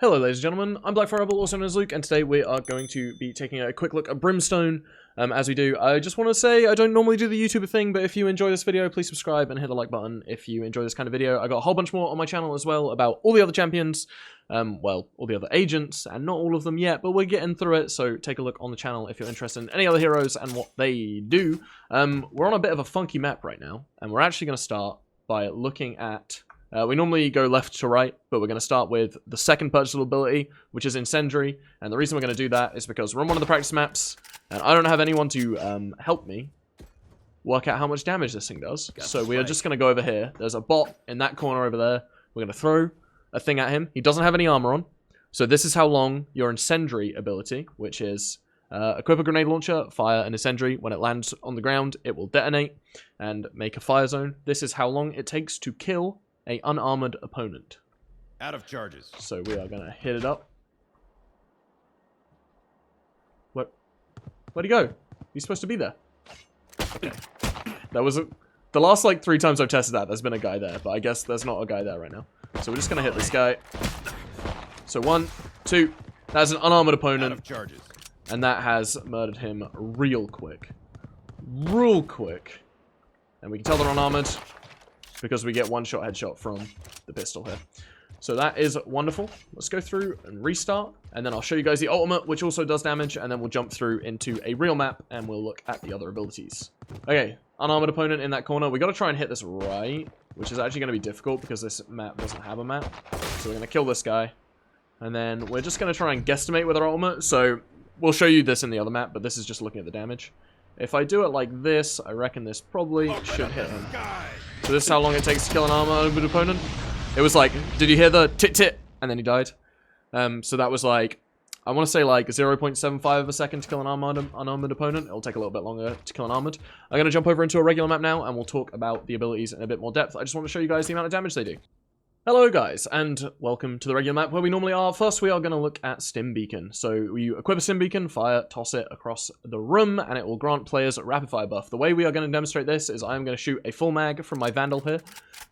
Hello ladies and gentlemen, I'm Black Rebel, also known as Luke, and today we are going to be taking a quick look at Brimstone. As we do, I just want to say I don't normally do the YouTuber thing, but if you enjoy this video, please subscribe and hit the like button if you enjoy this kind of video. I got a whole bunch more on my channel as well about all the other champions, well, all the other agents, and not all of them yet, but we're getting through it, so take a look on the channel if you're interested in any other heroes and what they do. We're on a bit of a funky map right now, and we're actually going to start by looking at... we normally go left to right, but we're going to start with the second purchasable ability, which is Incendiary. And the reason we're going to do that is because we're on one of the practice maps, and I don't have anyone to help me work out how much damage this thing does. So we are just going to go over here. There's a bot in that corner over there. We're going to throw a thing at him. He doesn't have any armor on. So this is how long your Incendiary ability, which is equip a grenade launcher, fire an Incendiary. When it lands on the ground, it will detonate and make a fire zone. This is how long it takes to kill a unarmored opponent. Out of charges. So we are gonna hit it up. Where'd he go? He's supposed to be there. Okay. That was the last like 3 times I've tested that. There's been a guy there, but I guess there's not a guy there right now. So we're just gonna hit this guy. So 1, 2. That's an unarmored opponent. Out of charges. And that has murdered him real quick. Real quick. And we can tell they're unarmored because we get one-shot headshot from the pistol here. So that is wonderful. Let's go through and restart, and then I'll show you guys the ultimate, which also does damage, and then we'll jump through into a real map, and we'll look at the other abilities. Okay, unarmored opponent in that corner. We got to try and hit this right, which is actually going to be difficult because this map doesn't have a map. So we're going to kill this guy, and then we're just going to try and guesstimate with our ultimate. So we'll show you this in the other map, but this is just looking at the damage. If I do it like this, I reckon this probably should hit him. So this is how long it takes to kill an armored opponent. It was like, did you hear the tit-tit? And then he died. So that was like, I want to say like 0.75 of a second to kill an unarmored opponent. It'll take a little bit longer to kill an armored. I'm going to jump over into a regular map now, and we'll talk about the abilities in a bit more depth. I just want to show you guys the amount of damage they do. Hello guys, and welcome to the regular map where we normally are. First we are going to look at Stim Beacon. So you equip a Stim Beacon, fire, toss it across the room, and it will grant players a rapid fire buff. The way we are going to demonstrate this is I am going to shoot a full mag from my Vandal here,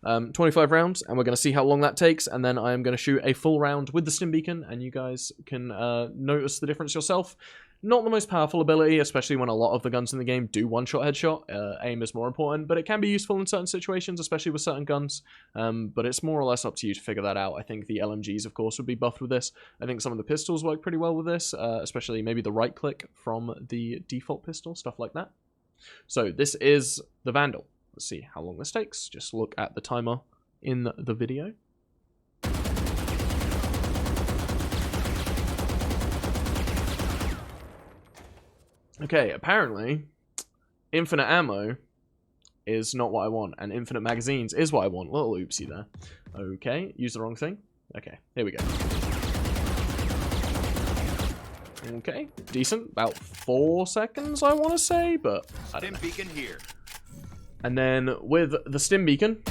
25 rounds, and we're going to see how long that takes, and then I am going to shoot a full round with the Stim Beacon, and you guys can notice the difference yourself. Not the most powerful ability, especially when a lot of the guns in the game do one-shot headshot. Aim is more important, but it can be useful in certain situations, especially with certain guns. But it's more or less up to you to figure that out. I think the LMGs, of course, would be buffed with this. I think some of the pistols work pretty well with this, especially maybe the right-click from the default pistol, stuff like that. So this is the Vandal. Let's see how long this takes. Just look at the timer in the video. Okay, apparently, infinite ammo is not what I want, and infinite magazines is what I want. Little oopsie there. Okay, use the wrong thing. Okay, here we go. Okay, decent. About 4 seconds, I want to say, but I don't know. Stim Beacon here. And then with the Stim Beacon,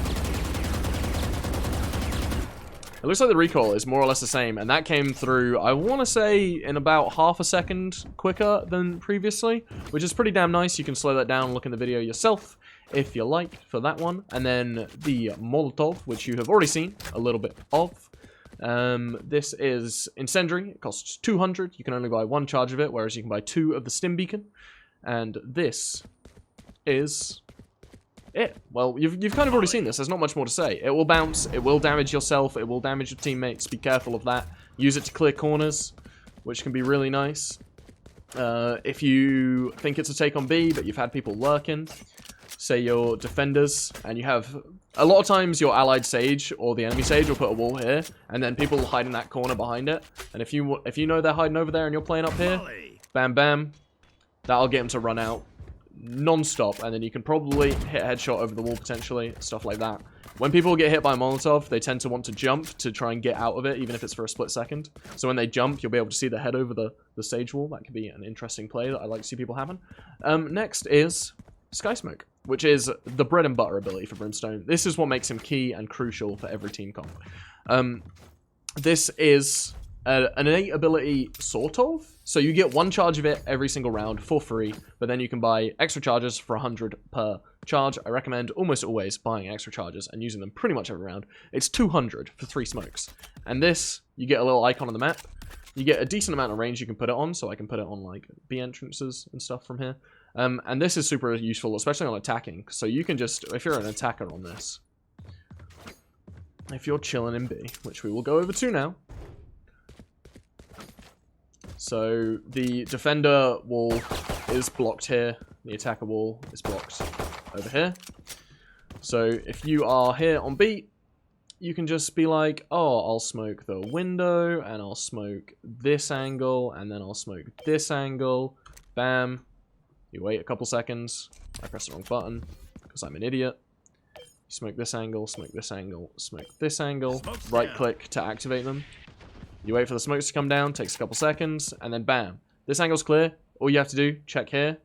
it looks like the recoil is more or less the same, and that came through, I want to say, in about half a second quicker than previously, which is pretty damn nice. You can slow that down, look in the video yourself, if you like, for that one. And then the Molotov, which you have already seen a little bit of. This is Incendiary. It costs 200. You can only buy 1 charge of it, whereas you can buy 2 of the Stim Beacon. And this is... it. Well, you've kind of already seen this. There's not much more to say. It will bounce. It will damage yourself. It will damage your teammates. Be careful of that. Use it to clear corners, which can be really nice. If you think it's a take on B, but you've had people lurking, say you're defenders, and you have... a lot of times your allied Sage or the enemy Sage will put a wall here, and then people will hide in that corner behind it. And if you know they're hiding over there and you're playing up here, bam, bam, that'll get them to run out non-stop, and then you can probably hit a headshot over the wall potentially, stuff like that. When people get hit by a Molotov, they tend to want to jump to try and get out of it, even if it's for a split second. So when they jump, you'll be able to see the head over the stage wall. That could be an interesting play that I like to see people having. Next is Sky Smoke, which is the bread and butter ability for Brimstone. This is what makes him key and crucial for every team comp. This is an innate ability, sort of. So you get 1 charge of it every single round for free, but then you can buy extra charges for 100 per charge. I recommend almost always buying extra charges and using them pretty much every round. It's 200 for 3 smokes. And this, you get a little icon on the map. You get a decent amount of range you can put it on, so I can put it on like B entrances and stuff from here. And this is super useful, especially on attacking. So you can just, if you're an attacker on this, if you're chilling in B, which we will go over to now. So the defender wall is blocked here. The attacker wall is blocked over here. So if you are here on B, you can just be like, oh, I'll smoke the window, and I'll smoke this angle, and then I'll smoke this angle. Bam. You wait a couple seconds. I press the wrong button because I'm an idiot. You smoke this angle, smoke this angle, smoke this angle. Right click to activate them. You wait for the smokes to come down, takes a couple seconds, and then bam. This angle's clear. All you have to do, check here.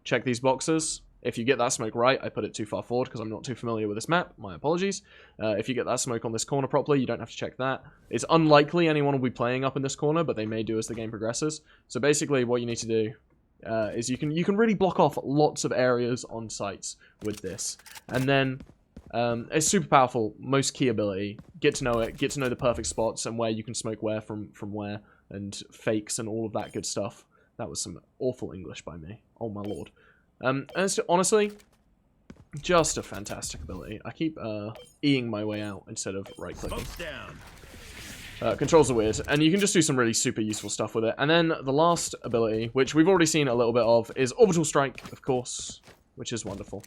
Check these boxes. If you get that smoke right, I put it too far forward because I'm not too familiar with this map. My apologies. If you get that smoke on this corner properly, you don't have to check that. It's unlikely anyone will be playing up in this corner, but they may do as the game progresses. So basically what you need to do is you can really block off lots of areas on sites with this. And then it's super powerful, most key ability. Get to know it, get to know the perfect spots and where you can smoke where from where, and fakes and all of that good stuff. That was some awful English by me. Oh my lord. And it's honestly just a fantastic ability. I keep E-ing my way out instead of right-clicking. Controls are weird, and you can just do some really super useful stuff with it. And then the last ability, which we've already seen a little bit of, is Orbital Strike, of course, which is wonderful.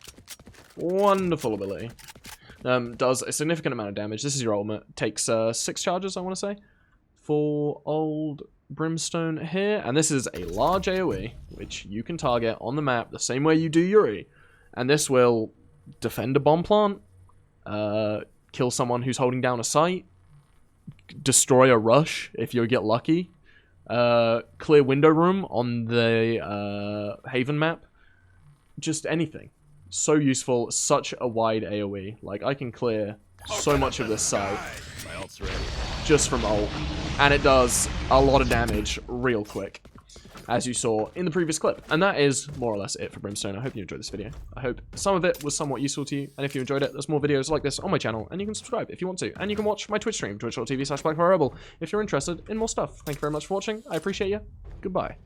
Wonderful ability. Does a significant amount of damage. This is your ultimate. Takes 6 charges, I want to say, for old Brimstone here. And this is a large AoE, which you can target on the map the same way you do your E. And this will defend a bomb plant, kill someone who's holding down a site, destroy a rush if you get lucky, clear window room on the Haven map, just anything. So useful, such a wide AoE. Like, I can clear so much of this site just from ult, and it does a lot of damage real quick, as you saw in the previous clip. And that is more or less it for Brimstone. I hope you enjoyed this video. I hope some of it was somewhat useful to you, and if you enjoyed it, there's more videos like this on my channel, and you can subscribe if you want to, and you can watch my Twitch stream, twitch.tv/BlackFireRebel, if you're interested in more stuff. Thank you very much for watching. I appreciate you. Goodbye.